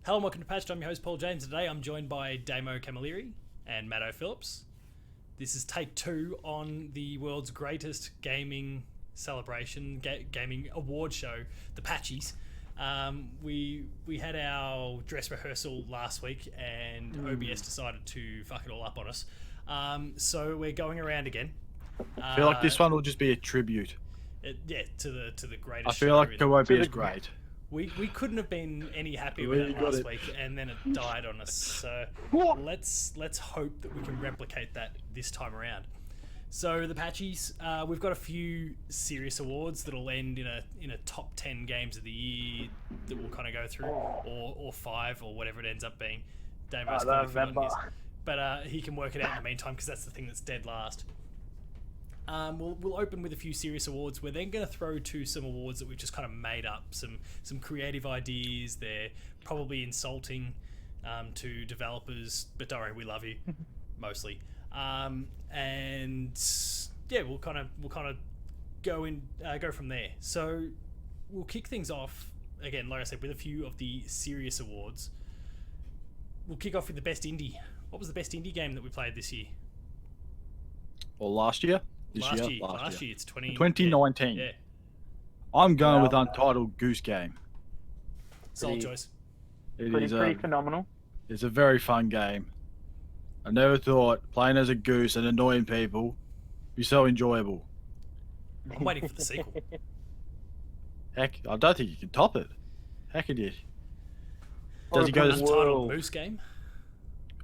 Hello and welcome to Patch. I'm your host Paul James. Today I'm joined by Damo Camilleri and Matto Phillips. This is take 2 on the world's greatest gaming celebration, gaming award show, the Patchies. We had our dress rehearsal last week and OBS decided to fuck it all up on us. So we're going around again. I feel like this one will just be a tribute. To the greatest. I feel like it won't be as great. We couldn't have been any happier with it last week, and then it died on us. So let's hope that we can replicate that this time around. So the Patchies, we've got a few serious awards that'll end in a top 10 games of the year that we'll kind of go through, or 5 or whatever it ends up being. Damo's but he can work it out in the meantime because that's the thing that's dead last. We'll open with a few serious awards. We're then going to throw to some awards that we've just kind of made up, some creative ideas. They're probably insulting to developers, but don't worry, we love you mostly. And yeah, we'll kind of go from there. So we'll kick things off again, like I said, with a few of the serious awards. We'll kick off with the best indie. What was the best indie game that we played this year? Or last year? Last year. It's 2019. Yeah. I'm going with Untitled Goose Game. Solid choice. Pretty phenomenal. It's a very fun game. I never thought playing as a goose and annoying people would be so enjoyable. I'm waiting for the sequel. Heck, I don't think you can top it. Heck it is. Does he go to Untitled Moose Game?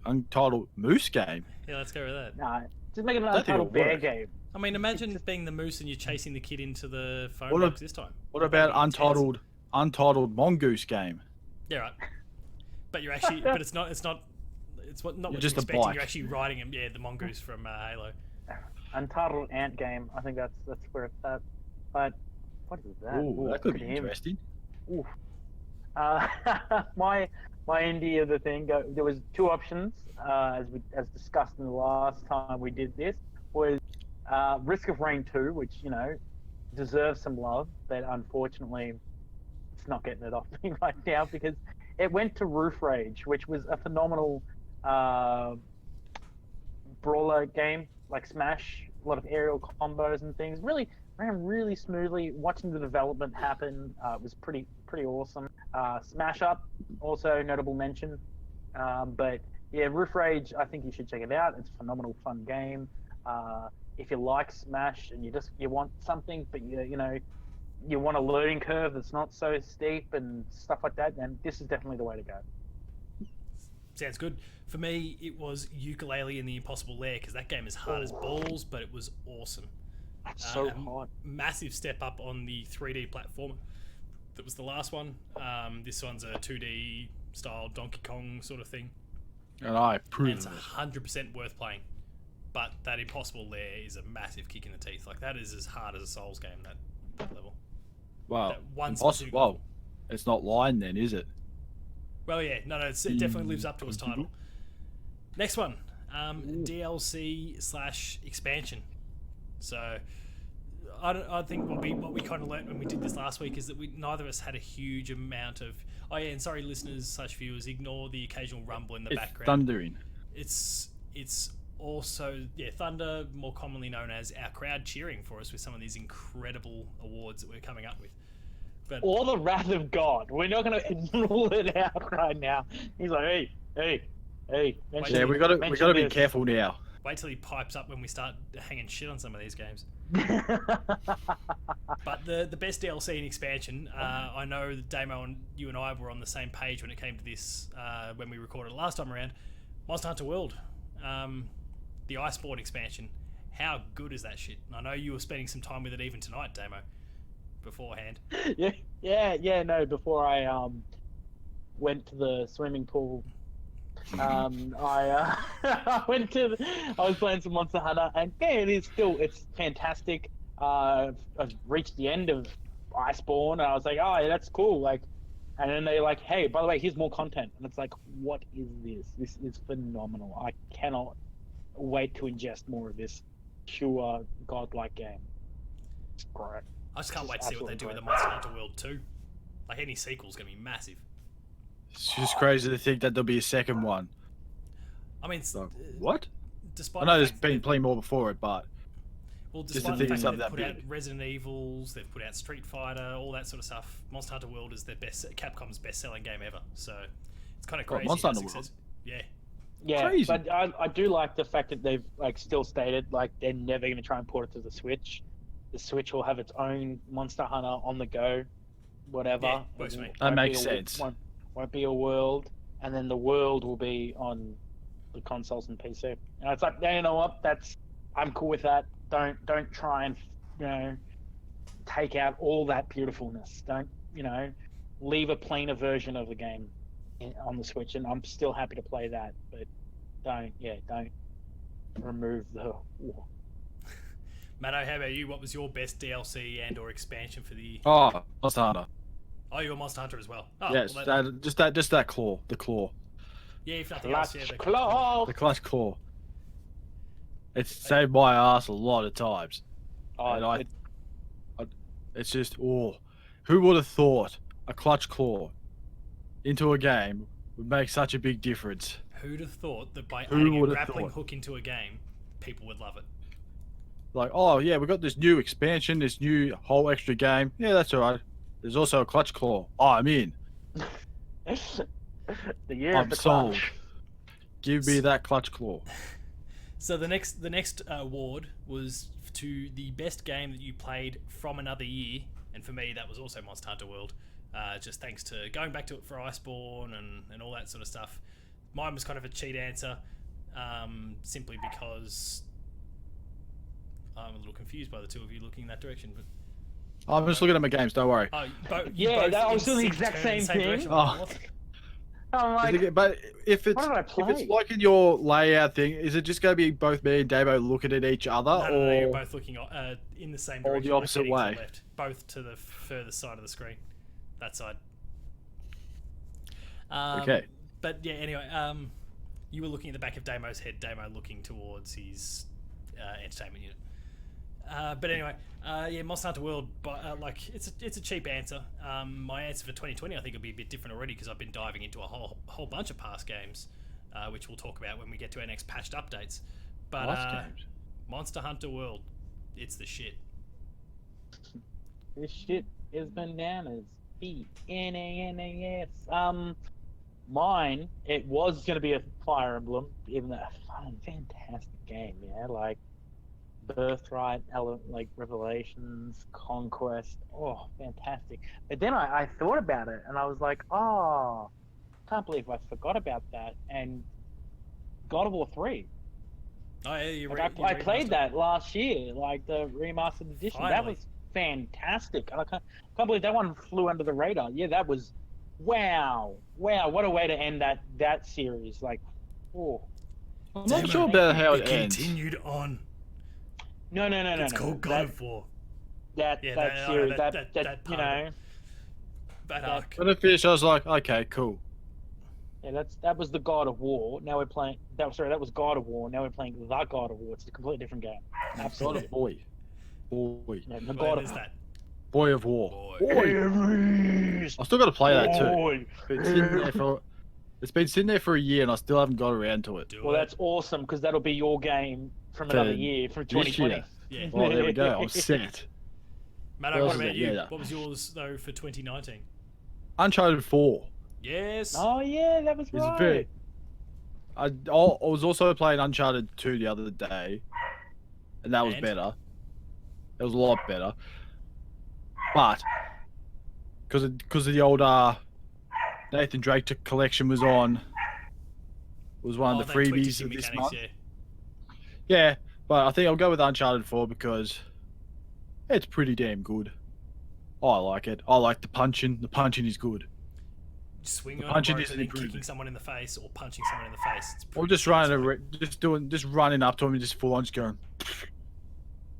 Untitled Moose Game? Yeah, let's go with that. Nah, just make it an Untitled Bear Game. I mean, imagine being the moose and you're chasing the kid into the phone box this time. What about Untitled Mongoose Game? Yeah, right. But you're actually, but it's not what you're just expecting. bike. You're actually riding him. Yeah, the mongoose from Halo. Untitled Ant Game. I think that's where it's at. But what is that? Ooh, that could be interesting. Ooh. My indie of the thing. There was 2 options, as discussed in the last time we did this. Was Risk of Rain 2, which deserves some love, but unfortunately, it's not getting it off me right now because it went to Roof Rage, which was a phenomenal brawler game like Smash, a lot of aerial combos and things. Really ran really smoothly. Watching the development happen was pretty awesome. Smash Up, also notable mention. But yeah, Roof Rage, I think you should check it out. It's a phenomenal, fun game. If you like Smash and you want something, but you want a learning curve that's not so steep and stuff like that, then this is definitely the way to go. Sounds good. For me, it was Ukulele and the Impossible Lair because that game is hard as balls, but it was awesome. That's so hard. Massive step up on the 3D platformer. That was the last one. This one's a 2D style Donkey Kong sort of thing. And I approve. And it's 100% worth playing. But that Impossible Lair is a massive kick in the teeth. Like, that is as hard as a Souls game, that level. Wow. That one Well, it's not lying then, is it? Well, yeah. No, it definitely lives up to its title. Next one. DLC/expansion. So, I think what we kind of learned when we did this last week is that neither of us had a huge amount of... Oh, yeah, and sorry, listeners/viewers, ignore the occasional rumble in the background. Thundering. It's also, thunder, more commonly known as our crowd cheering for us with some of these incredible awards that we're coming up with. But or the wrath of God. We're not going to rule it out right now. He's like, hey. Yeah, we got to be careful now. Wait till he pipes up when we start hanging shit on some of these games. But the best DLC and expansion, I know that Damo and you and I were on the same page when it came to this when we recorded it last time around. Monster Hunter World. The Iceborne expansion. How good is that shit? I know you were spending some time with it even tonight, Damo, beforehand. No, before I went to the swimming pool, I was playing some Monster Hunter, and yeah, it's fantastic. I've reached the end of Iceborne, and I was like, oh, yeah, that's cool. Like, and then they're like, hey, by the way, here's more content, and it's like, what is this? This is phenomenal. I cannot wait to ingest more of this pure godlike game. It's great. I just can't wait to see what they do with the Monster Hunter World 2. Like, any sequel's going to be massive. It's just crazy to think that there'll be a second one. I mean, So, what? despite I know the there's fact been that plenty more before it, but well, just to despite the think fact that something they've that put out big. Resident Evils, they've put out Street Fighter, all that sort of stuff. Monster Hunter World is their Capcom's best-selling game ever. So it's kind of What, crazy. Monster how Hunter success- Yeah. Yeah, Crazy. but I do like the fact that they've like still stated like they're never going to try and port it to the Switch. The Switch will have its own Monster Hunter on the go, whatever. Yeah, works for me. That makes sense. Won't be a world, and then the world will be on the consoles and PC. And it's like, yeah, you know what? I'm cool with that. Don't try and take out all that beautifulness. Don't leave a plainer version of the game on the Switch, and I'm still happy to play that. But don't remove the. Matto, how about you? What was your best DLC and/or expansion for the? Oh, Monster Hunter. Oh, you're a Monster Hunter as well. Oh, Yes, well, just that claw, the claw, yeah. If nothing else, yeah. Clutch claw. the clutch claw. It's saved my ass a lot of times. And it's just who would have thought a clutch claw into a game would make such a big difference? Who'd have thought that by Who adding a would have grappling thought? hook into a game, people would love it? Like, oh yeah, we got this new expansion, this new whole extra game. Yeah, that's alright. There's also a clutch claw. Oh, I'm in. The year I'm of the sold. clutch. Give me that clutch claw. So the next award was to the best game that you played from another year, and for me that was also Monster Hunter World. Just thanks to going back to it for Iceborne and all that sort of stuff. Mine was kind of a cheat answer, simply because I'm a little confused by the two of you looking in that direction. But I'm just looking at my games. Don't worry. oh, Yeah, that was doing the exact same thing. direction. Oh. I'm like, But if it's what did I play? if it's like in your layout thing, is it just going to be both me and Damo looking at each other, No, you're or both looking in the same or direction. the opposite like heading way? to the left, both to the further side of the screen. That side. Okay. But yeah, anyway, you were looking at the back of Damo's head, Damo looking towards his entertainment unit. But anyway, yeah, Monster Hunter World, like it's a cheap answer. My answer for 2020, I think, will be a bit different already because I've been diving into a whole bunch of past games, which we'll talk about when we get to our next patched updates. But Past games? Monster Hunter World, it's the shit. this shit is bananas. BNANAS. Mine, it was going to be a Fire Emblem, even though fantastic game, yeah, like Birthright, like Revelations, Conquest, oh, fantastic. But then I thought about it, and I was like, oh, can't believe I forgot about that. And God of War 3. Oh yeah, you Like, I played that last year, like the remastered edition. That Finally. was fantastic. And I can't believe that one flew under the radar. Yeah, that was wow, what a way to end that series. Like, oh, I'm not sure about how It it ends. continued on. no, It's no. called God of War. That series, that you part know, of That arc. When it finished, I was like, okay, cool. yeah, that was the God of War. Now we're playing. That was God of War. Now we're playing the God of War. It's a completely different game. God Absolutely. of boy, Yeah, the What God is of that? boy of war. Boy. I still got to play that too. Boy. It's been sitting there for a year, and I still haven't got around to it. Do Well, it. that's awesome because that'll be your game from For another year, from this 2020. year. Yeah. Well, there we go. I'm set. Matto, What what else is about it? you? Yeah. What was yours though for 2019? Uncharted 4. Yes. Oh yeah, that was It's right. very. I was also playing Uncharted 2 the other day, and that was And? better. It was a lot better. But because of the old Nathan Drake collection was on, was one of the they tweaked a freebies few of this mechanics, month. yeah. Yeah, but I think I'll go with Uncharted 4 because it's pretty damn good. I like it. I like the punching. The punching is good. Swing The on a punching rope isn't and then improving. kicking someone in the face or punching someone in the face. It's Or pretty just satisfying. just running up to him and just full on just going.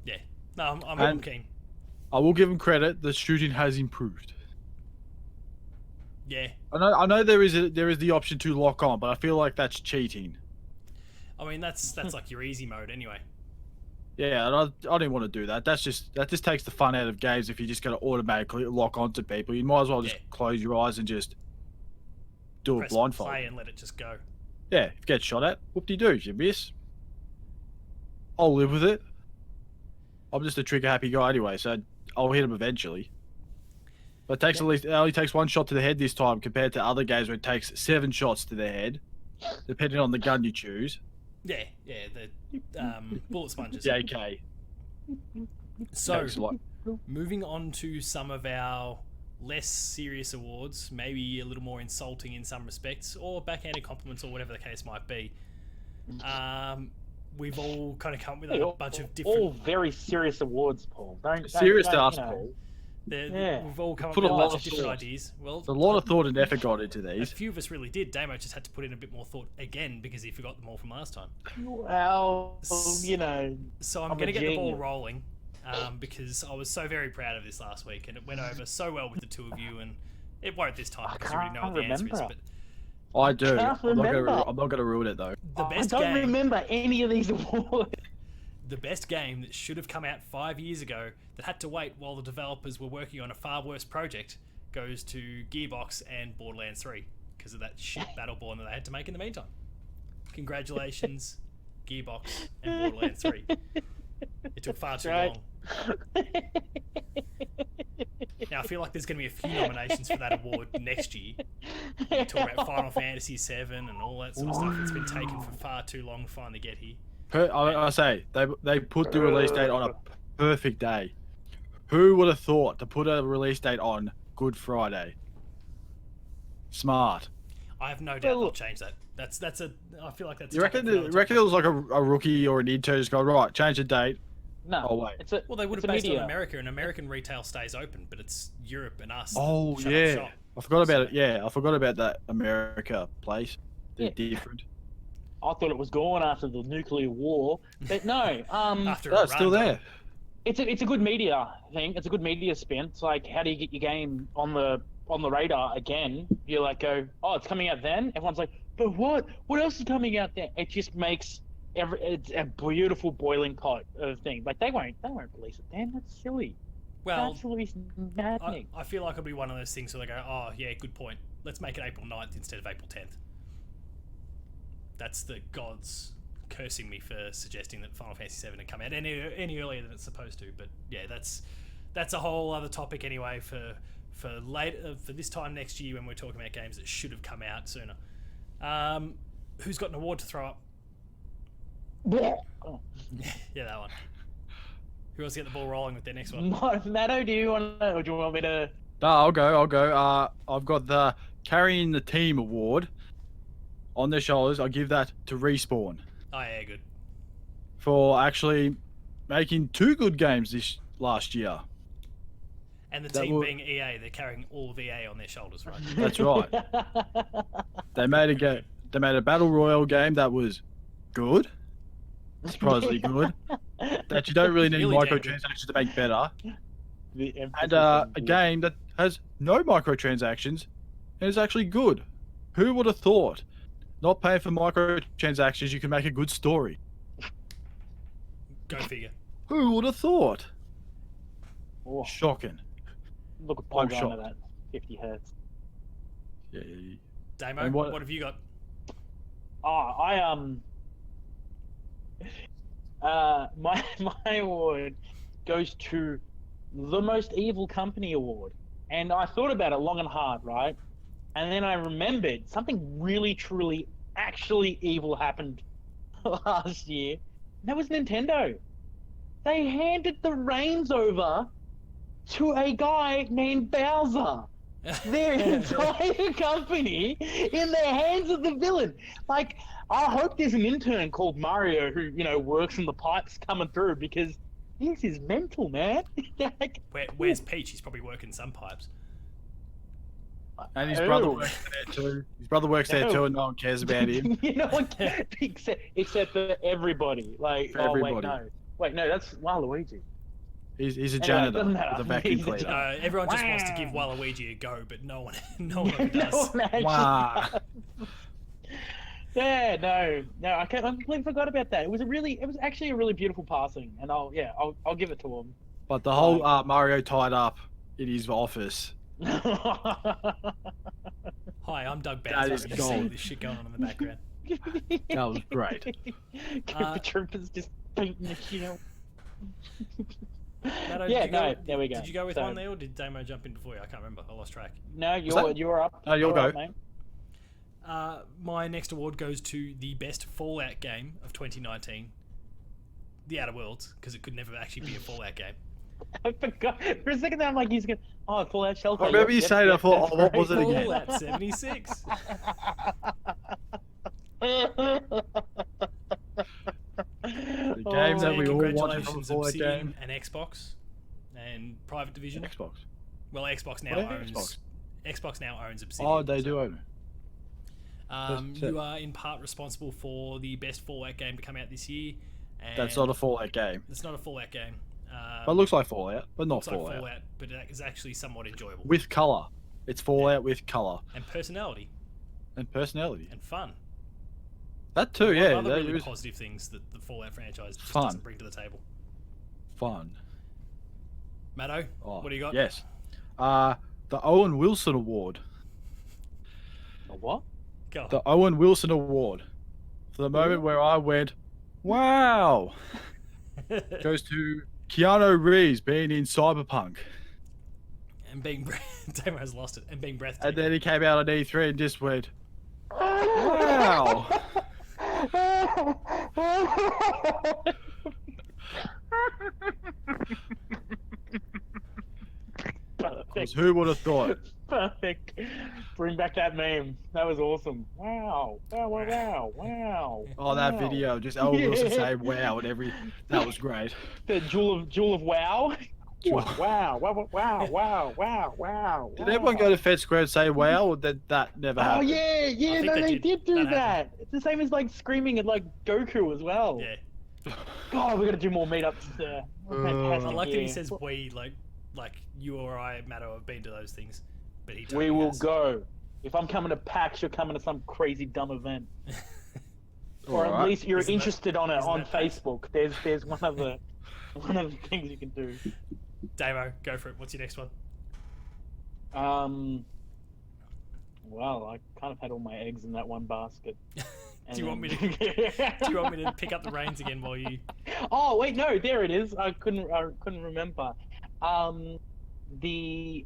Yeah. No, I'm And- keen. I will give him credit. The shooting has improved. Yeah. I know there is the option to lock on, but I feel like that's cheating. I mean, that's like your easy mode anyway. Yeah, and I didn't want to do that. That just takes the fun out of games if you're just going to automatically lock onto people. You might as well just Yeah. close your eyes and just do it Press blindfold. play and let it just go. Yeah, if you get shot at, whoop-de-doo, you miss. I'll live with it. I'm just a trigger-happy guy anyway, so I'll hit him eventually. But it takes it only takes one shot to the head this time compared to other games where it takes 7 shots to the head, depending on the gun you choose. Yeah, the bullet sponges. The AK. So, moving on to some of our less serious awards, maybe a little more insulting in some respects, or backhanded compliments, or whatever the case might be. We've all kind of come up with a bunch of different... All very serious awards, Paul. Serious to us, Paul. We've all come up with a bunch of different ideas. Well, a lot of thought and effort got into these. A few of us really did. Damo just had to put in a bit more thought again because he forgot them all from last time. Well, you know... So I'm going to get the ball rolling because I was so very proud of this last week and it went over so well with the two of you, and it won't this time because you already know what the answer is. But I do. I'm not going to ruin it though. I don't remember any of these awards. The best game that should have come out 5 years ago that had to wait while the developers were working on a far worse project goes to Gearbox and Borderlands 3 because of that shit Battleborn that they had to make in the meantime. Congratulations, Gearbox and Borderlands 3. It took far too long. Now I feel like there's going to be a few nominations for that award next year. We talk about Final Fantasy VII and all that sort of stuff that's been taken for far too long to finally get here. I say they put the release date on a perfect day. Who would have thought to put a release date on Good Friday? Smart. I have no doubt they'll change that. I feel like that's. You reckon it was like a rookie or an intern just go right, change the date? No. Oh wait. Well, they would have based it on America, and American retail stays open, but it's Europe and us. Oh yeah, I forgot about it. Yeah, I forgot about that America place. They're different. I thought it was gone after the nuclear war, but no. It's still there. It's a good media thing. It's a good media spin. It's like, how do you get your game on the radar again? You like go, oh, it's coming out then. Everyone's like, but what? What else is coming out then? It just makes it's a beautiful boiling pot of things. Like they won't release it then. That's silly. Well, that's absolutely maddening. I feel like it'll be one of those things where they go, oh yeah, good point. Let's make it April 9th instead of April 10th. That's the gods cursing me for suggesting that Final Fantasy VII had come out any earlier than it's supposed to. But yeah, that's a whole other topic anyway for this time next year when we're talking about games that should have come out sooner. Who's got an award to throw up? Yeah, that one. Who wants to get the ball rolling with their next one? Matto, do you want me to? No, I'll go. I've got the Carrying the Team award on their shoulders. I'll give that to Respawn. Oh yeah, good. For actually making 2 good games this last year. And the team being EA, they're carrying all of EA on their shoulders, right? That's right. They made a battle royale game that was good, surprisingly good. That you don't really need microtransactions to make better. And a game that has no microtransactions and is actually good. Who would have thought? Not paying for microtransactions, you can make a good story. Go figure. Who would have thought? Oh. Shocking. Look at Paul going to that 50 hertz. Yeah. Damo, what have you got? My award goes to the Most Evil Company award. And I thought about it long and hard, right? And then I remembered something really, truly, actually evil happened last year. And that was Nintendo. They handed the reins over to a guy named Bowser. Their entire company in the hands of the villain. Like, I hope there's an intern called Mario who, works in the pipes coming through, because this is mental, man. Like, where's Peach? He's probably working some pipes. And his brother works there too. His brother works there too, and no one cares about him. Except for everybody. Like, for everybody. Wait, no, that's Waluigi. He's a janitor with a vacuum cleaner. Everyone just wants to give Waluigi a go, but no one ever does. Wow. Yeah, no, I completely forgot about that. It was actually a really beautiful passing, and I'll give it to him. But the whole Mario tied up in his office. Hi, I'm Doug That Banks. is You see gold. this shit going on in the background. That was great. Cooper Troopers just beating the shit out. Matto, Yeah, did you go, there we go. Did you go with So- one there, or did Damo jump in before you? I can't remember. I lost track. No, that? you're up. No, you'll You're up, go. mate. My next award goes to the best Fallout game of 2019. The Outer Worlds, because it could never actually be a Fallout game. I forgot. For a second there, I'm like, he's going, oh, Fallout Shelter. I remember you saying, I thought, that's oh, what was it great. again? Fallout 76. The games that we all wanted from a Congratulations, Fallout Obsidian game. and Xbox and Private Division. Xbox. Well, Xbox now What owns Xbox? Xbox now owns Obsidian. Oh, they do own it. You are in part responsible for the best Fallout game to come out this year. And That's not a Fallout game. It's not a Fallout game. But it looks like Fallout, but not looks like Fallout. Fallout, but it is actually somewhat enjoyable. With colour. It's Fallout with colour. And personality. And personality. And fun. That too, A lot yeah. of other That really is positive things that the Fallout franchise just Fun. doesn't bring to the table. fun. Matto, Oh, what do you got? Yes. The Owen Wilson Award. A what? Go. The Owen Wilson Award. For the moment where I went, wow, goes to Keanu Reeves being in Cyberpunk. And being Damo has lost it. And being breathtaking. And then he came out on E3 and just went, wow. Because who would have thought? Perfect. Bring back that meme. That was awesome. Wow. Wow, wow, wow, wow. Oh, that wow. video, just Owen Wilson saying wow and that was great. The Jewel of Wow. Jewel- Wow, wow, wow, wow, wow, wow. Did everyone go to Fed Square and say wow, or did that never Oh happen? yeah, think no, they they did. did do That that. It's the same as like screaming at like Goku as well. Yeah. God, we gotta do more meetups there. I like that he year. says we, like you or I, Matto, have been to those things. But he We totally will has. go. If I'm coming to PAX, you're coming to some crazy dumb event. Or at Alright. least you're Isn't that- interested on it isn't on that PAX? Facebook. There's one of the things you can do. Damo, go for it. What's your next one? Well, I kind of had all my eggs in that one basket. Do you want me to pick up the reins again while you? Oh wait, no, there it is. I couldn't remember. The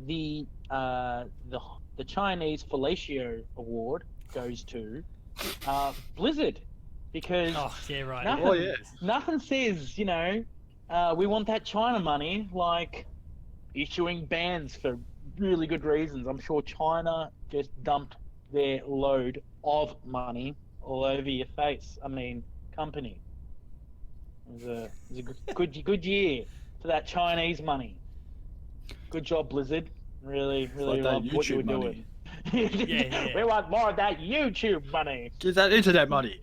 the Chinese Fellatio Award goes to Blizzard because Oh yeah, right. Nothing. Oh, yeah. nothing says, we want that China money like issuing bans for really good reasons. I'm sure China just dumped their load of money all over your face. I mean, company. It was a good year for that Chinese money. Good job, Blizzard. Really like that love what you were YouTube money. doing. Yeah. We want more of that YouTube money. Get that internet money.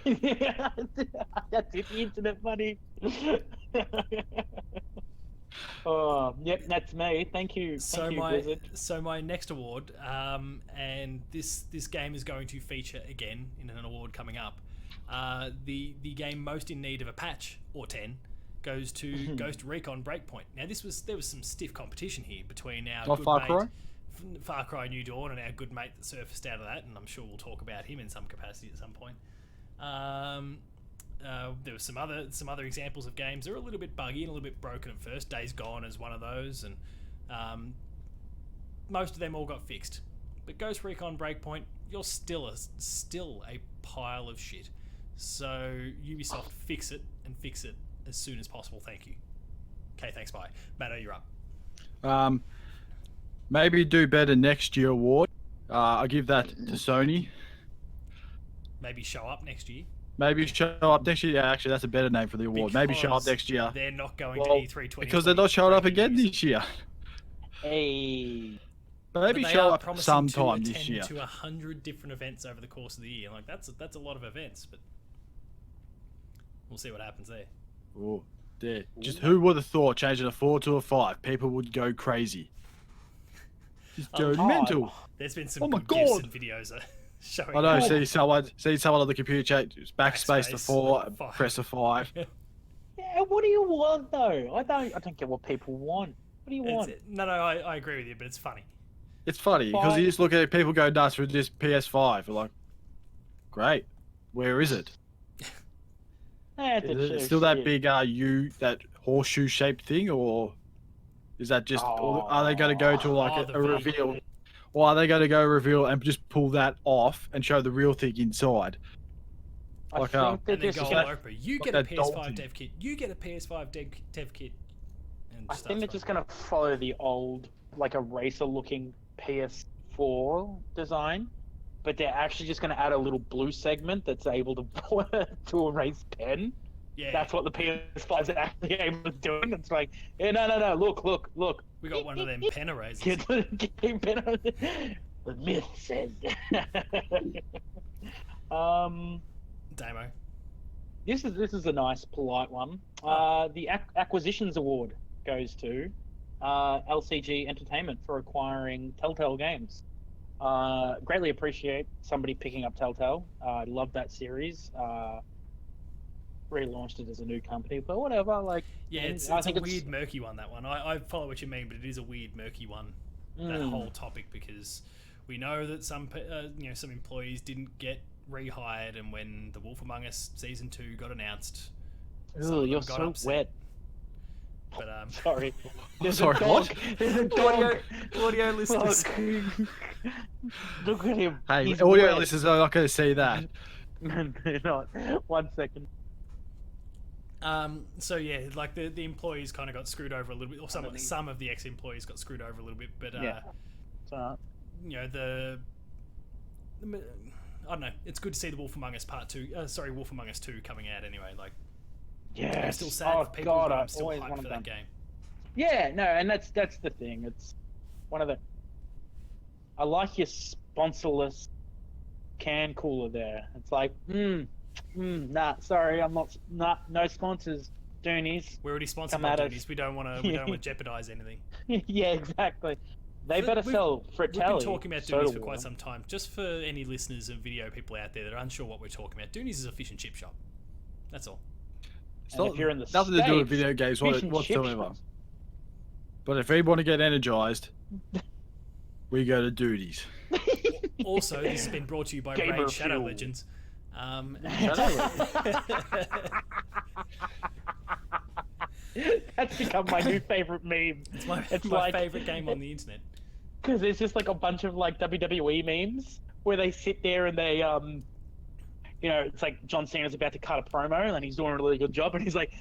That's it, the internet money. Oh, yep, that's me. Thank you. Thank you, Blizzard. So my next award, and this game is going to feature again in an award coming up. The game most in need of a patch or 10 goes to Ghost Recon Breakpoint. Now there was some stiff competition here between our good Far mate Cry? Far Cry New Dawn and our good mate that surfaced out of that, and I'm sure we'll talk about him in some capacity at some point. There were some other examples of games. They're a little bit buggy and a little bit broken at first. Days Gone is one of those, and most of them all got fixed. But Ghost Recon Breakpoint, you're still a pile of shit. So Ubisoft, fix it as soon as possible. Thank you. Okay, thanks. Bye. Matto, you're up. Maybe do better next year award. I give that to Sony. Maybe show up next year. Maybe show up next year. Yeah, actually, that's a better name for the award. Maybe show up Because next year. They're not going Well, to E3 2020. Because they're not showing up again Breaking news. this year. Hey. Maybe But they show are up promising sometime to this attend year. to 100 different events over the course of the year. Like that's a lot of events, but we'll see what happens there. Oh, there. Just who would have thought changing a 4 to a 5? People would go crazy. Just Oh, go mental. There's been some Oh my good gifs God. and videos showing. I know. that. See someone on the computer chat. Just backspace to Backspace, 4, and 5. press a 5. Yeah, what do you want though? I don't get what people want. What do you want? No, I agree with you, but it's funny. It's funny because you just look at it, people go nuts with this PS5. We're like, great, where is it? Is it still that big that horseshoe shaped thing, or is that just? Or are they going to go to like a reveal, or are they going to go reveal and just pull that off and show the real thing inside? Like and then go all over. You get a PS5 dev kit. You get a PS5 dev kit. I think they're just going to follow the old, like a racer-looking PS4 design, but they're actually just going to add a little blue segment that's able to erase pen. Yeah. That's what the PS5 is actually able to do. It's like, yeah, no, look. We got one of them pen erasers. The myth says. Damo. This is a nice, polite one. The Acquisitions Award goes to LCG Entertainment for acquiring Telltale Games. Greatly appreciate somebody picking up Telltale. I love that series. Relaunched it as a new company, but whatever. Like, yeah, it's a weird, murky one. That one. I follow what you mean, but it is a weird, murky one. That whole topic, because we know that some some employees didn't get rehired, and when The Wolf Among Us Season 2 got announced, you're so upset. Wet. But sorry. There's a dog. There's a dog. Audio listeners. Look at him. Hey, He's audio wet. listeners are not going to see that. They're not. 1 second. So yeah, like the employees kind of got screwed over a little bit, or some of the ex-employees got screwed over a little bit. But I don't know. It's good to see the Wolf Among Us Wolf Among Us 2 coming out anyway. Like, I'm still sad for people, but I'm still hyped for that game. Yeah, no, and that's the thing. It's one of the. I like your sponsorless can cooler there. It's like, nah, sorry, I'm not. No sponsors, Doonies. We're already sponsored by Doonies. We don't want to jeopardize anything. Yeah, exactly. They better sell Fratelli. We've been talking about Doonies for quite some time. Just for any listeners and video people out there that are unsure what we're talking about, Doonies is a fish and chip shop. That's all. If you're in the nothing States, to do with video games whatsoever. But if we want to get energized, we go to Duties. Also, this has been brought to you by Raid Shadow Legends. That's become my new favorite meme. It's my favorite game on the internet. Because there's just like a bunch of like WWE memes where they sit there and they it's like John Cena's about to cut a promo and he's doing a really good job and he's like,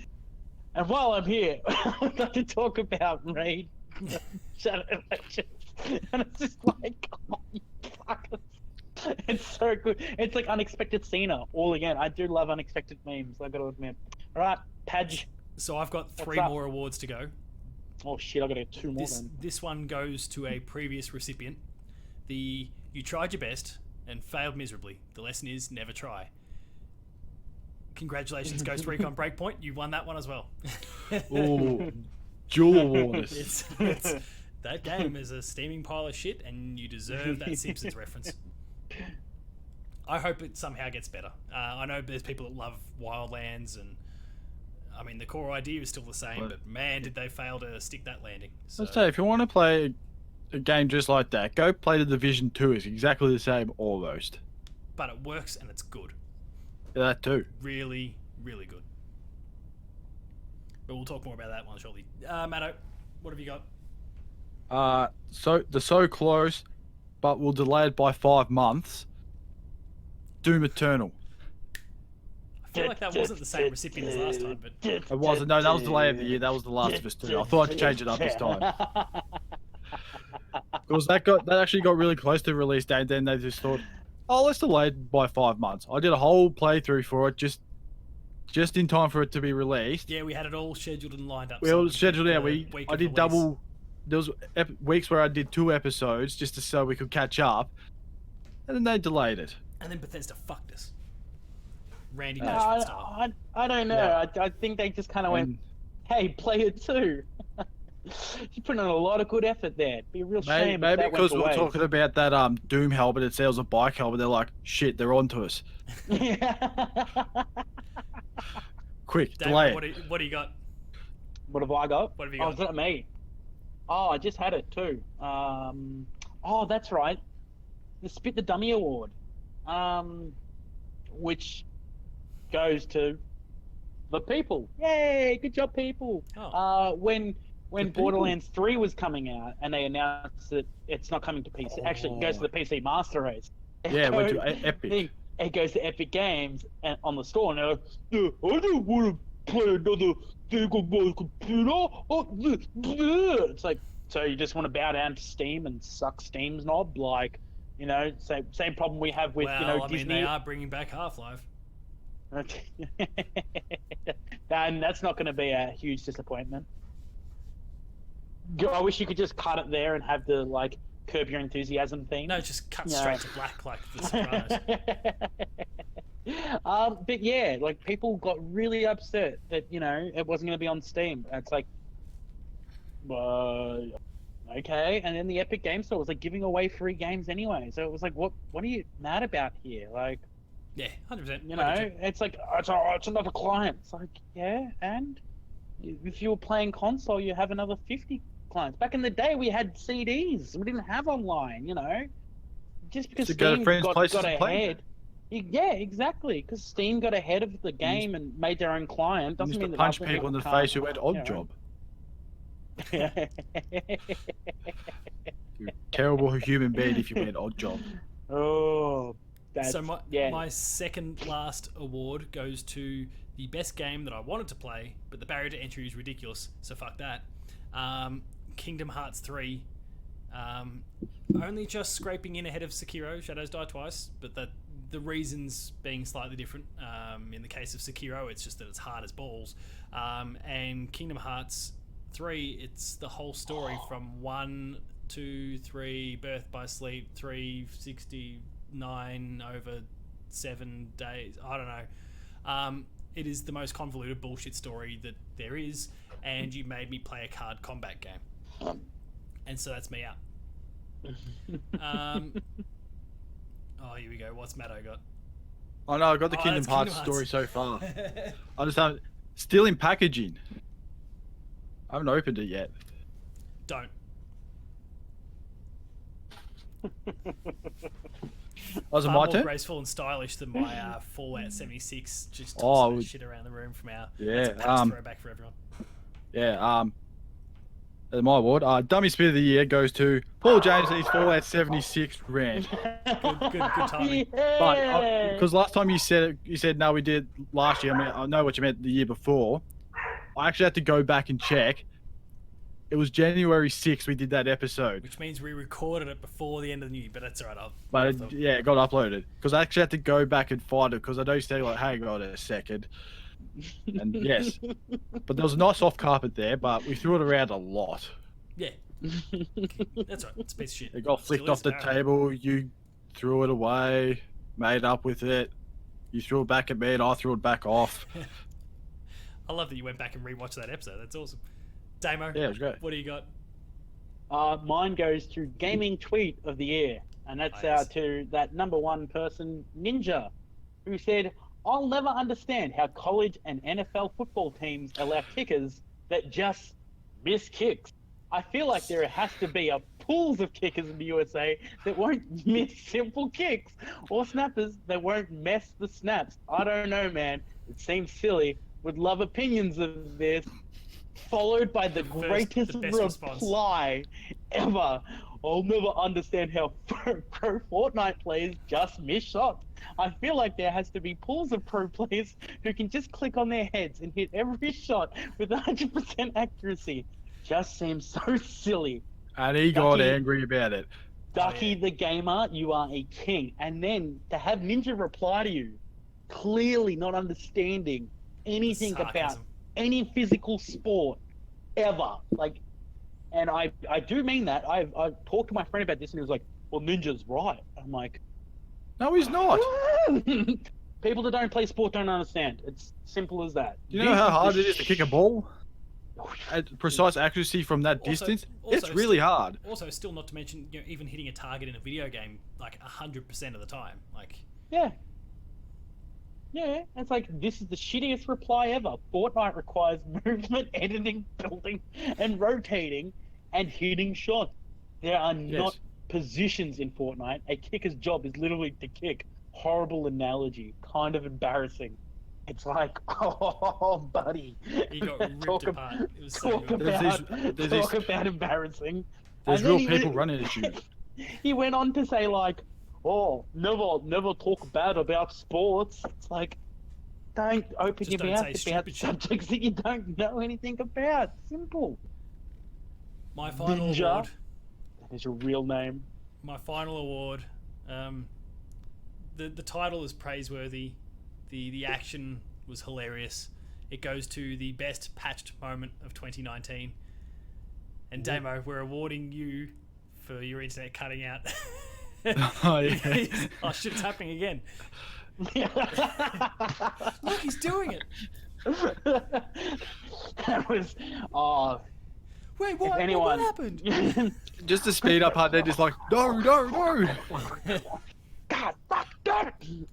and while I'm here, I'd like to talk about Raid Shadow Legends. And it's just like, oh, you fuckers. It's so good. It's like unexpected Cena all again. I do love unexpected memes, I gotta admit. Alright, Padge. So I've got 3 more awards to go. Oh shit, I gotta get 2 more then. This one goes to a previous recipient. You tried your best and failed miserably. The lesson is never try. Congratulations, Ghost Recon Breakpoint. You won that one as well. Ooh, dual awards. That game is a steaming pile of shit, and you deserve that Simpsons reference. I hope it somehow gets better. I know there's people that love Wildlands, and I mean the core idea is still the same, but man, did they fail to stick that landing. So, let's say if you want to play a game just like that, go play the Division 2. It's exactly the same almost. But it works and it's good. Yeah, that too. Really, really good. But we'll talk more about that one shortly. Matto, what have you got? So close, but we'll delay it by 5 months. Doom Eternal. I feel like that wasn't the same recipient as last time, but it wasn't. No, that was delay of the year. That was the Last of Us 2. I thought I'd change it up this time. Because that actually got really close to release date, and then they just thought, oh, let's delay it by 5 months. I did a whole playthrough for it just in time for it to be released. Yeah, we had it all scheduled and lined up. We all scheduled out. I did double. There was weeks where I did 2 episodes just so we could catch up, and then they delayed it. And then Bethesda fucked us. Randy Nashville style. I don't know. Yeah. I think they just kind of went, hey, play it too. You put in a lot of good effort there. It'd be a real shame. Maybe if that because went we're away. talking about that Doom helmet, it sells a bike helmet. They're like, shit, they're onto us. Quick, Dave, delay it. What do you got? What have I got? What have you got? Oh, is that me? Oh, I just had it too. I Oh, that's right. The Spit the Dummy Award, which goes to the people. Yay! Good job, people. Oh. When The Borderlands 3 was coming out and they announced that it's not coming to PC, actually it goes to the PC Master Race. Yeah, it went to Epic. It goes to Epic Games and on the store, and they're like, I don't want to play another thing on my computer. It's like, so you just want to bow down to Steam and suck Steam's knob? Like, same problem we have with, Disney. They are bringing back Half-Life. And that's not going to be a huge disappointment. I wish you could just cut it there and have the, like, Curb Your Enthusiasm thing. No, just cut straight to black like The Sopranos. But yeah, like, people got really upset that, it wasn't going to be on Steam. It's like, okay. And then the Epic Game Store was, like, giving away free games anyway. So it was like, what are you mad about here? Like, yeah, 100%. It's like, it's another client. It's like, yeah, and if you were playing console, you have another 50 clients. Back in the day, we had CDs. We didn't have online, Just because Steam got ahead. Yeah, exactly. Because Steam got ahead of the game and made their own client. Doesn't mean that punch people in the face who went Odd Job. You're a terrible human being if you went Odd Job. Oh. So my second last award goes to the best game that I wanted to play, but the barrier to entry is ridiculous, so fuck that. Kingdom Hearts 3. Only just scraping in ahead of Sekiro, Shadows Die Twice, but the reasons being slightly different. In the case of Sekiro, it's just that it's hard as balls. And Kingdom Hearts 3, it's the whole story from 1, 2, 3, Birth by Sleep, 369 over 7 days. I don't know. It is the most convoluted bullshit story that there is, and you made me play a card combat game. And so that's me out. Here we go. What's Matto got? Oh no, I got the Kingdom Hearts story so far. I just haven't. Still in packaging. I haven't opened it yet. Don't. Was it Far my more turn? graceful and stylish than my Fallout 76. Just tossing shit around the room from our. That's a past throwback for everyone. Yeah. My award, Dummy Spit of the Year goes to Paul James and his Fallout 76 rant. Good timing. Yeah. But because last time you said no, we did last year. I mean, I know what you meant the year before. I actually had to go back and check. It was January 6th we did that episode. Which means we recorded it before the end of the new year, but that's alright. It got uploaded. Because I actually had to go back and find it because I know you said, like, hang on a second. And yes. But there was a nice soft carpet there, but we threw it around a lot. Yeah. That's right. It's a piece of shit. It got flicked off the table. You threw it away, made up with it. You threw it back at me and I threw it back off. I love that you went back and rewatched that episode. That's awesome. Damo, yeah, it was great. What do you got? Mine goes to Gaming Tweet of the Year, and that's to that #1 person, Ninja, who said, I'll never understand how college and NFL football teams allow kickers that just miss kicks. I feel like there has to be pools of kickers in the USA that won't miss simple kicks, or snappers that won't mess the snaps. I don't know, man. It seems silly. Would love opinions of this. Followed by the greatest reply ever. I'll never understand how pro Fortnite players just miss shots. I feel like there has to be pools of pro players who can just click on their heads and hit every shot with 100% accuracy. Just seems so silly. And he got angry about it. Ducky the Gamer, you are a king. And then to have Ninja reply to you, clearly not understanding anything about any physical sport ever. Like, and I do mean that. I've talked to my friend about this and he was like, well, Ninja's right. I'm like, no, he's not. People that don't play sport don't understand. It's simple as that. Do you know how hard it is to kick a ball? At precise accuracy from that distance? It's really hard. Also, still not to mention, even hitting a target in a video game, like 100% of the time. Like, yeah. Yeah, it's like, this is the shittiest reply ever. Fortnite requires movement, editing, building, and rotating, and hitting shots. There are not positions in Fortnite, a kicker's job is literally to kick. Horrible analogy, kind of embarrassing. It's like, oh, buddy. He got ripped apart. It was so Talk good. about embarrassing. There's real people running at you. He went on to say like, "Oh, never talk bad about sports." It's like, don't open your mouth about subjects that you don't know anything about. Simple. My final Ninja. award. That is your real name. My final award. The title is praiseworthy. The action was hilarious. It goes to the best patched moment of 2019. And Damo, we're awarding you for your internet cutting out. Oh, yeah. Oh shit, it's happening again. Look, he's doing it. That was, oh. Wait, If anyone... what happened? Just to speed up, they're just like, no. God, fuck, damn it.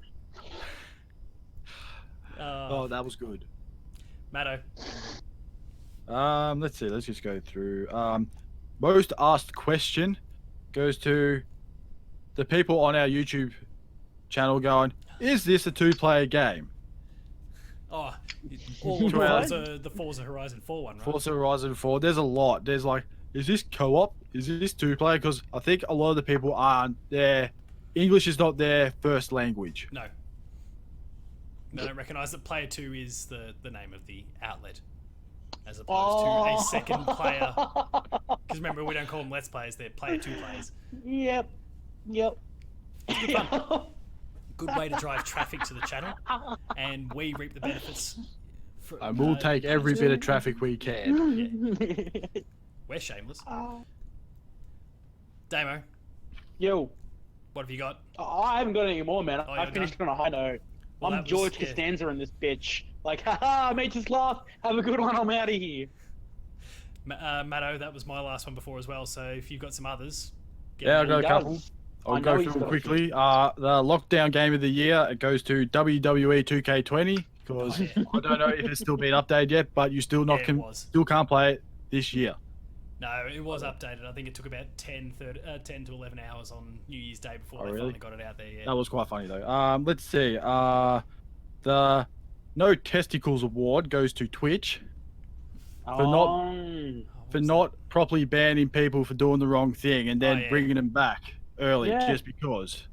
Oh, that was good. Matto. Let's see. Let's just go through. Most asked question goes to the people on our YouTube channel going, is this a 2-player game? Oh, the Forza Horizon 4 one, right? Forza Horizon 4. There's a lot. There's like, is this co-op? Is this 2-player? Because I think a lot of the people aren't there. English is not their first language. No. They don't recognise that Player 2 is the name of the outlet, as opposed to a second player. Because remember, we don't call them Let's Players; they're Player 2 players. Yep. Good fun. Good way to drive traffic to the channel, and we reap the benefits. And we'll take every bit of traffic we can. Yeah. We're shameless. Damo. Yo. What have you got? I haven't got any more, man. Oh, I finished on a high note. Well, I'm George Costanza in this bitch. Like, haha, I made you laugh. Have a good one. I'm out of here. Matto, that was my last one before as well. So if you've got some others, yeah, I've got a couple. I'll go through them quickly. The lockdown game of the year, it goes to WWE 2K20 because I don't know if it's still been updated yet, but you still still can't play it this year. No, it was updated. I think it took about 10 to 11 hours on New Year's Day before they finally got it out there. Yeah. That was quite funny though. Let's see. The No Testicles Award goes to Twitch for not properly banning people for doing the wrong thing and then bringing them back early just because.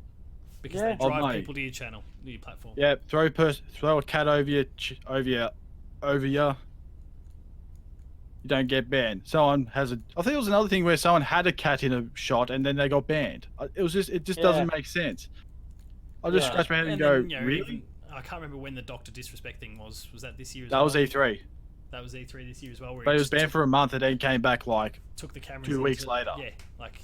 Because they drive people to your channel, to your platform. Yeah, throw a cat over you. You don't get banned. Someone has I think it was another thing where someone had a cat in a shot and then they got banned. It just doesn't make sense. I just scratch my head and go, really? I can't remember when the Doctor Disrespect thing was. Was that this year as well? That was E3. That was E3 this year as well. But it was banned for a month and then came back took the cameras 2 weeks later. Yeah, like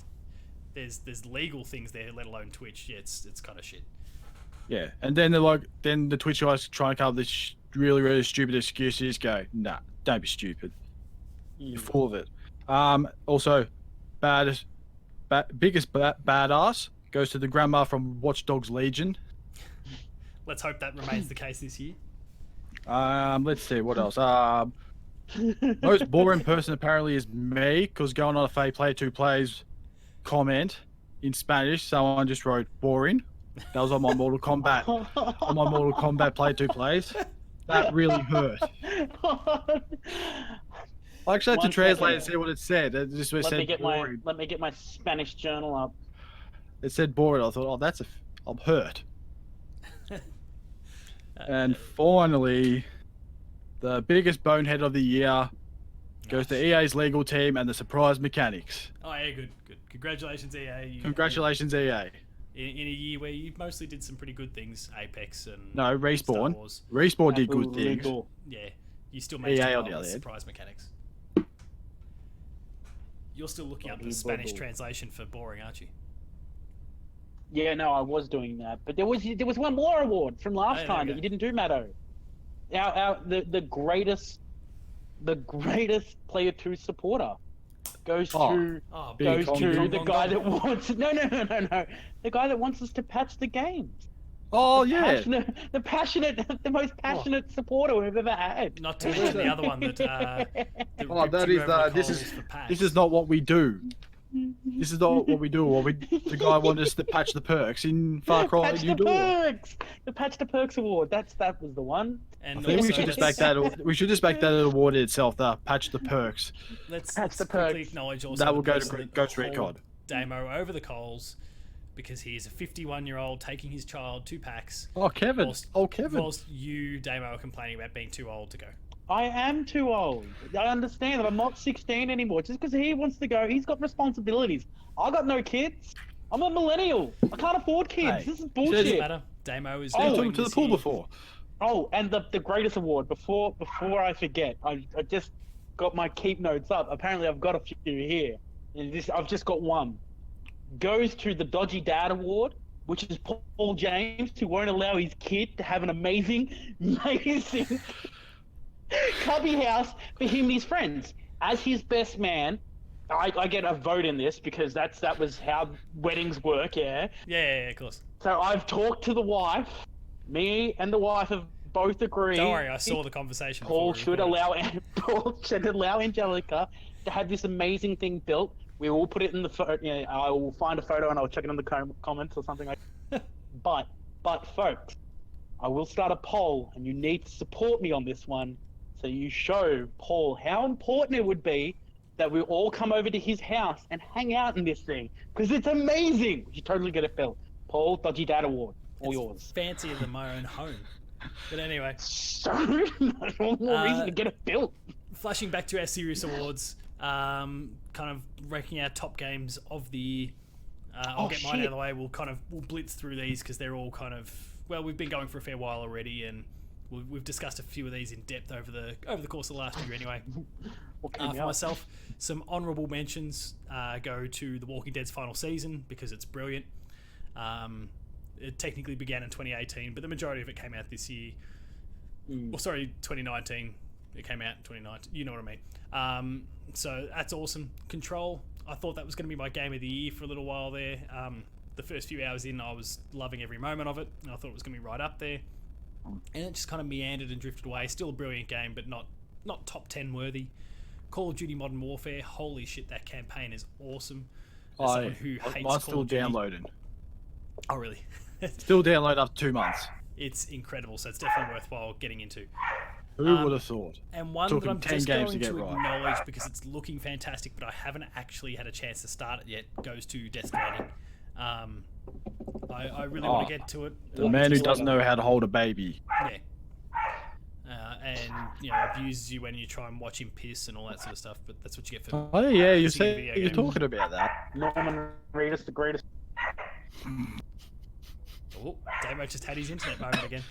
there's legal things there, let alone Twitch. Yeah, it's kind of shit. Yeah, and then then the Twitch guys try and come up with this really stupid excuse. You just go, nah, don't be stupid. You're full of it. Also, biggest badass goes to the grandma from Watch Dogs Legion. Let's hope that remains the case this year. Let's see what else. Most boring person apparently is me, because going on a fake Player 2 Plays comment in Spanish, someone just wrote boring. That was on my Mortal Kombat. On my Mortal Kombat Player 2 Plays. That really hurt. I actually had to translate and see what it said. It just said boring. Let me get my Spanish journal up. It said boring. I thought, I'm hurt. And finally, the biggest bonehead of the year goes to EA's legal team and the surprise mechanics. Oh yeah, good. Congratulations, EA. Congratulations, EA. In a year where you mostly did some pretty good things, Apex and Respawn. Star Wars. Respawn did good things. Cool. Yeah, you still managed EA to on the other surprise mechanics. You're still looking up the Spanish translation for boring, aren't you? Yeah, no, I was doing that, but there was one more award from last time that you didn't do, Matto. The greatest Player 2 supporter goes to the guy that wants the guy that wants us to patch the games. Oh the yeah, the most passionate supporter we've ever had. Not to mention the other one that. This is not what we do. This is not what we do. The guy wanted us to patch the perks in Far Cry Patch New the Dawn. Perks! The Patch the Perks award. That was the one. And I think we also should just make that. We should just make that an award in itself. The patch the perks. Let's the quickly perks. acknowledge also That will the go person to that Ghost hauled Recon. Damo over the coals because he is a 51-year-old taking his child to PAX. Oh, Kevin. Kevin. Whilst you, Damo, are complaining about being too old to go. I am too old. I understand that I'm not 16 anymore. Just because he wants to go, he's got responsibilities. I got no kids. I'm a millennial. I can't afford kids. Hey, this is Doesn't bullshit. matter. Damo is I took going him to the this pool year. before. Oh, and the greatest award, before I forget, I just got my keep notes up. Apparently I've got a few here. And I've just got one. Goes to the Dodgy Dad Award, which is Paul James, who won't allow his kid to have an amazing cubby house for him and his friends. As his best man, I get a vote in this because that was how weddings work, yeah. Yeah, of course. So I've talked to the wife. Me and the wife have both agreed. Don't worry, I saw the conversation. Paul before we recorded. Paul should allow Angelica to have this amazing thing built. We will put it in the photo. Yeah, I will find a photo and I'll check it in the comments or something like that. But folks, I will start a poll and you need to support me on this one. So you show Paul how important it would be that we all come over to his house and hang out in this thing. Because it's amazing. You totally get it built. Paul, Dodgy Dad Award. All yours. Fancier than my own home. But anyway. So, no more reason to get it built. Flashing back to our serious awards, kind of ranking our top games of the year. I'll get mine out of the way. We'll blitz through these because they're all kind of, well, we've been going for a fair while already, and we've discussed a few of these in depth over the course of last year anyway. For myself, some honourable mentions go to The Walking Dead's final season because it's brilliant. It technically began in 2018, but the majority of it came out this year. Or sorry, 2019. It came out in 2019. You know what I mean. So that's awesome. Control. I thought that was going to be my game of the year for a little while there. The first few hours in, I was loving every moment of it, and I thought it was going to be right up there. And it just kind of meandered and drifted away. Still a brilliant game, but not top 10 worthy. Call of Duty Modern Warfare. Holy shit, that campaign is awesome. As someone who hates mine's Call of Duty. downloading. Oh, really? Still download after 2 months. It's incredible, so it's definitely worthwhile getting into. Who would have thought? And one Took that him I'm 10 just games going to to get right. acknowledge because it's looking fantastic, but I haven't actually had a chance to start it yet, goes to Death Stranding. I really want to get to it. The man who doesn't know how to hold a baby. Yeah. And abuses you when you try and watch him piss and all that sort of stuff. But that's what you get for. Oh yeah, you pissing in a say video you're game. talking about that. Norman Reedus, the greatest. Oh, Damo just had his internet moment again.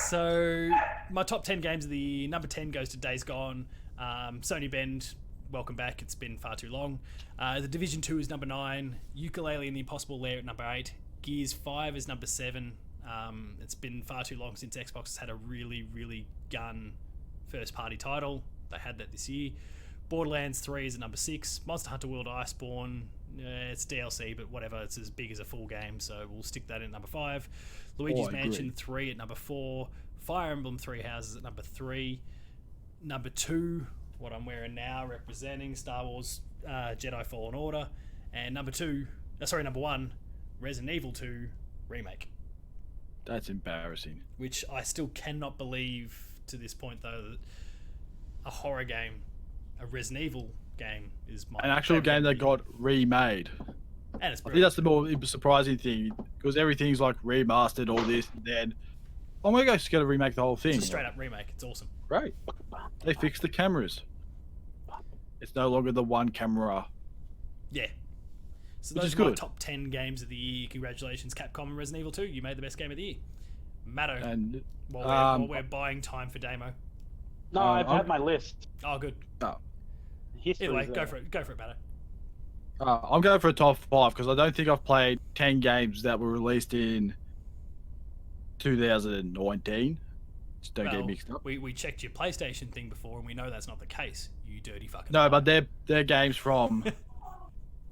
So my top 10 games of the year. Number 10 goes to Days Gone. Sony Bend, welcome back. It's been far too long. The Division 2 is number 9. Yooka-Laylee and the Impossible Lair at number 8. Gears 5 is number 7. It's been far too long since Xbox has had a really, really gun first-party title. They had that this year. Borderlands 3 is at number 6. Monster Hunter World Iceborne, it's DLC, but whatever. It's as big as a full game, so we'll stick that in number 5. Luigi's Mansion 3 at number 4. Fire Emblem Three Houses at number 3. Number 2, what I'm wearing now, representing Star Wars Jedi Fallen Order. And number 1, Resident Evil 2 Remake. That's embarrassing. Which I still cannot believe to this point, though, that a horror game, a Resident Evil game, is my An actual game that got remade. And it's I think brilliant. that's the more surprising thing because everything's like remastered, all this, and then oh my gosh, got to remake the whole thing. It's a straight up remake. It's awesome. Great. They fixed the cameras. It's no longer the one camera. Yeah. So Which those is are my good. top 10 games of the year. Congratulations, Capcom and Resident Evil 2. You made the best game of the year. Matto, And while we're buying time for Damo. No, I've had my list. Oh, good. History. Either way, go for it. Go for it, Matto. I'm going for a top 5 because I don't think I've played 10 games that were released in 2019. Just don't get mixed up. We checked your PlayStation thing before, and we know that's not the case. You dirty fucking. No, liar. but they're games from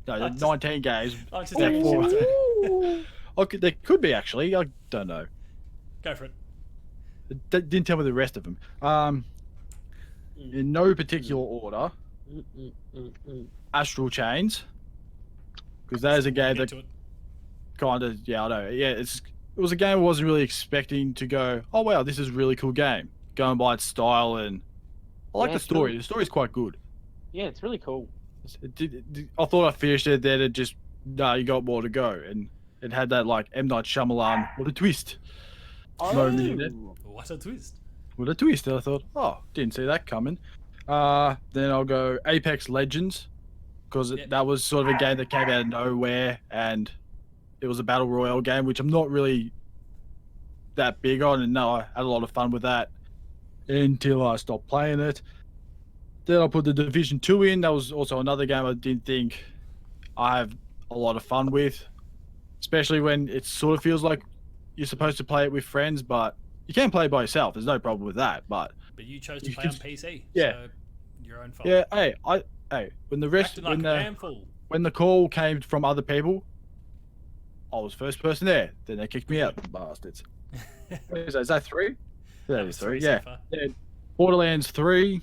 no, they're 19 games. I'm just They're taking for- shit, man. Okay, they could be actually. I don't know. Go for it. Didn't tell me the rest of them. In no particular order, Astral Chains, because that is a game that kind of, yeah, I know, yeah, it was a game I wasn't really expecting to go, oh wow, this is a really cool game, going by its style, and I like the story. The story's quite good. Yeah, it's really cool. I thought I finished it, then it just, no, you got more to go, and it had that like M. Night Shyamalan, what a twist. Moment in it. What a twist. What a twist. I thought, oh, didn't see that coming. Then I'll go Apex Legends, because that was sort of a game that came out of nowhere, and it was a battle royale game, which I'm not really that big on, and no, I had a lot of fun with that until I stopped playing it. Then I put the Division 2 in. That was also another game I didn't think I have a lot of fun with, especially when it sort of feels like you're supposed to play it with friends, but you can play it by yourself. There's no problem with that. But you chose to play on PC. Yeah. So your own fault. Yeah. Hey, when the call came from other people, I was first person there. Then they kicked me out, bastards. Is that 3? That is 3. Yeah. Borderlands 3.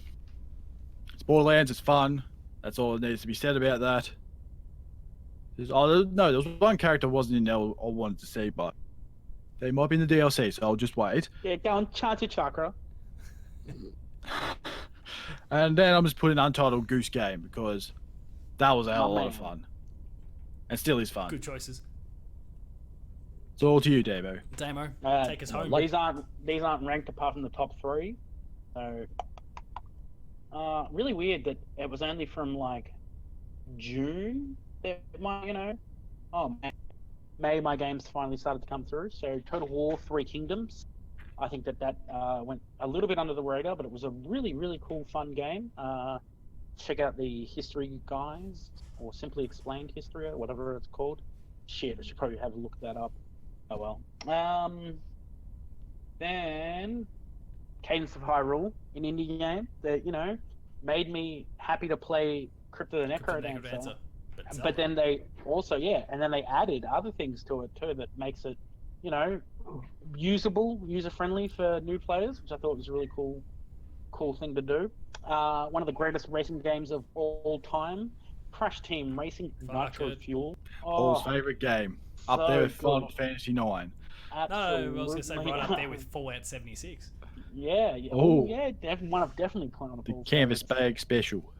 It's Borderlands. It's fun. That's all that needs to be said about that. There was one character I wasn't in there I wanted to see, but they might be in the DLC, so I'll just wait. Yeah, go on, Chanty Chakra. And then I'm just putting Untitled Goose Game, because that was a hell of a lot of fun. And still is fun. Good choices. It's all to you, Damo. Damo, take us home. These aren't ranked apart from the top 3. So, really weird that it was only from like June that May my games finally started to come through. So Total War 3 Kingdoms. I think that went a little bit under the radar, but it was a really, really cool, fun game. Check out the history guys, or Simply Explained History, or whatever it's called. Shit, I should probably have a look that up. Oh well. Then Cadence of Hyrule, an indie game that made me happy to play Crypto the Necrodancer. But then they also and then they added other things to it too that makes it user-friendly for new players, which I thought was a really cool thing to do. One of the greatest racing games of all time, Crash Team Racing Nitro Fuel. Paul's favorite game, up there with Final Fantasy 9. Absolutely. No, I was going to say right up there with Fallout 76. Yeah. Oh, yeah, definitely playing on the Canvas Bag Special.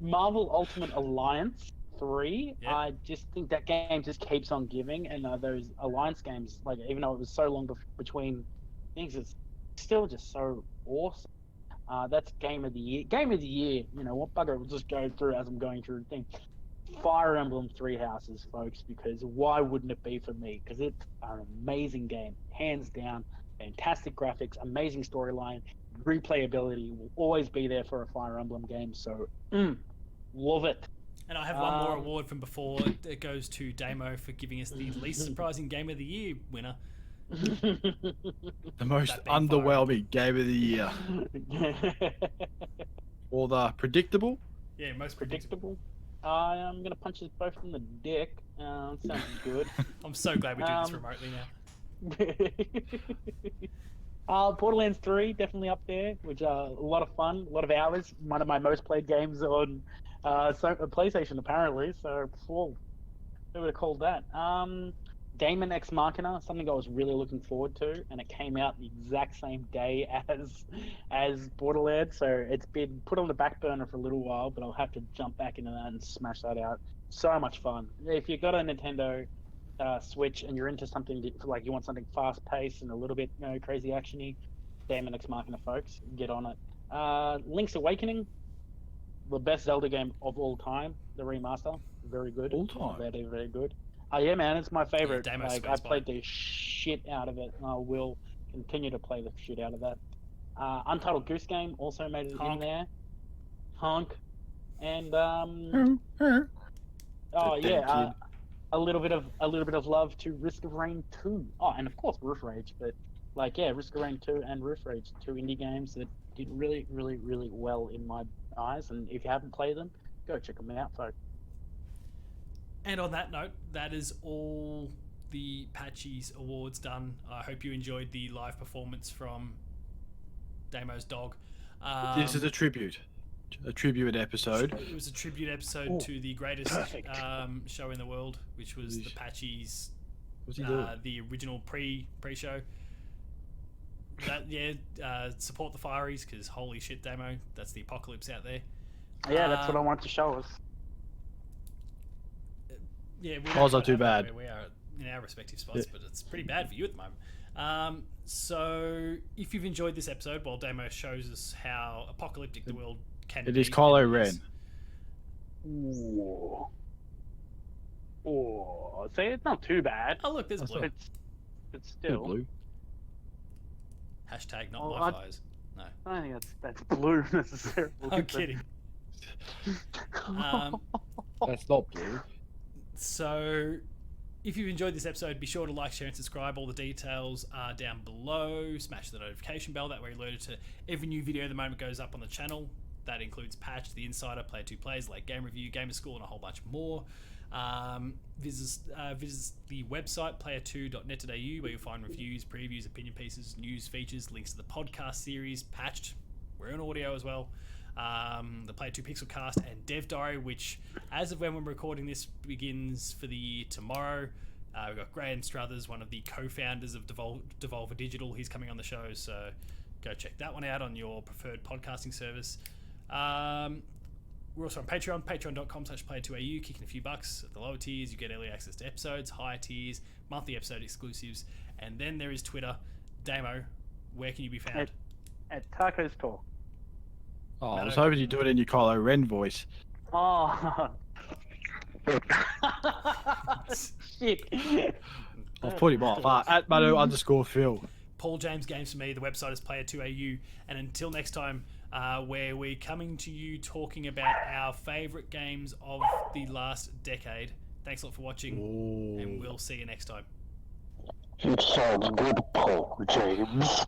Marvel Ultimate Alliance 3. I just think that game just keeps on giving, and those Alliance games, like, even though it was so long between things, it's still just so awesome. That's Game of the Year. Game of the Year, what bugger will just go through as I'm going through the thing. Fire Emblem Three Houses, folks, because why wouldn't it be for me? Because it's an amazing game, hands down. Fantastic graphics, amazing storyline, replayability will always be there for a Fire Emblem game. So, love it. And I have one more award from before. It goes to Damo for giving us the least surprising Game of the Year winner. The most underwhelming Game of the Year. Or the predictable? Yeah, most predictable. I'm going to punch us both in the dick. Sounds good. I'm so glad we do this remotely now. Borderlands 3, definitely up there, which a lot of fun, a lot of hours. One of my most played games on PlayStation, apparently. So, who would have called that? Daemon Ex Machina, something I was really looking forward to, and it came out the exact same day as Borderlands, so it's been put on the back burner for a little while, but I'll have to jump back into that and smash that out. So much fun. If you've got a Nintendo Switch and you're into something like you want something fast paced and a little bit crazy actiony, Daemon Ex Machina, folks, get on it. Link's Awakening, the best Zelda game of all time, the remaster, very good. All time. Very, very good. Yeah, man, it's my favorite. Yeah, I played the shit out of it, and I will continue to play the shit out of that. Untitled Goose Game also made it in there. Honk, and a little bit of love to Risk of Rain 2. Oh, and of course Roof Rage, but Risk of Rain 2 and Roof Rage, 2 indie games that did really, really, really well in my eyes. And if you haven't played them, go check them out, folks. And on that note, that is all the Patchies awards done. I hope you enjoyed the live performance from Damo's dog. This is a tribute. a tribute episode. It was a tribute episode to the greatest show in the world, which was the Patchies. What's he doing? The original pre-show. Support the Fireys, because holy shit, Damo, that's the apocalypse out there. Yeah, that's what I want to show us. Yeah, Ours not too bad. Where we are in our respective spots, but it's pretty bad for you at the moment. So, if you've enjoyed this episode, while Damo shows us how apocalyptic the world can be. It is Kylo Ren. Ooh. Oh, see, it's not too bad. Oh, look, there's blue. It's still blue. Hashtag not my fires. No. I don't think that's blue necessarily. I'm kidding. That's not blue. So, if you've enjoyed this episode, be sure to like, share, and subscribe. All the details are down below. Smash the notification bell. That way you're alerted to every new video the moment goes up on the channel. That includes Patch, The Insider, Player 2 Plays, like Game Review, Gamer School, and a whole bunch more. Visit the website player2.net.au, where you'll find reviews, previews, opinion pieces, news, features, links to the podcast series, Patched. We're on audio as well. The Player 2 Pixel Cast and Dev Diary, which, as of when we're recording this, begins for the tomorrow. We've got Graham Struthers, one of the co-founders of Devolver Digital. He's coming on the show, so go check that one out on your preferred podcasting service. We're also on Patreon, patreon.com/player2au, kicking a few bucks. At the lower tiers, you get early access to episodes, higher tiers, monthly episode exclusives, and then there is Twitter. Damo, where can you be found? At Tacos Talk. Oh, I was hoping you'd do it in your Kylo Ren voice. Oh. Shit. I've put him off. At Matto_Phil. Paul James Games for me. The website is player2au. And until next time, where we're coming to you talking about our favourite games of the last decade. Thanks a lot for watching, and we'll see you next time. It sounds good, Paul James.